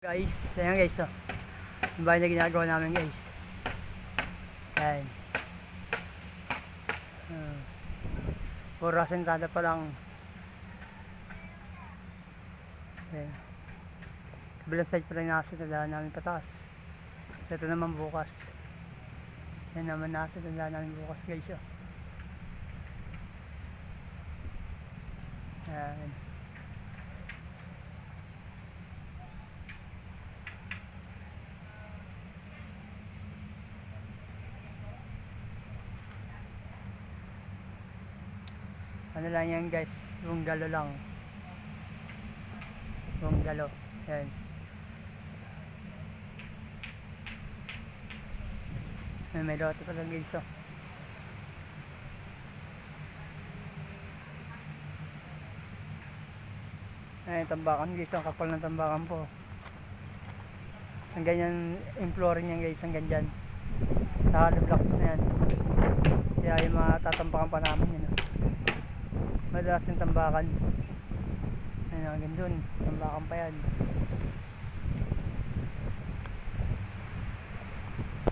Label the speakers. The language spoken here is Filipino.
Speaker 1: Guys, ayan guys, oh. Yung bahay na ginagawa namin guys. Ayan. Puro sentada pa lang. Ayan. Kabilang side pa lang nakasentada namin pataas. So ito naman bukas. Ayan naman nakasentada namin bukas guys, oh. Ayan. Ano lang yan guys, bunggalo lang. Bunggalo. Ayan. Ayan, may lote pa lang guys, oh. Ayan, tambakan guys, ang kapal ng tambakan po. Ang ganyan, yung flooring yan guys, ang ganyan. Sa hollow blocks na yan. Kaya yung mga tatambakan pa namin yun, oh. Madalas yung tambakan. Ayun, hanggang dun tambakan pa yan.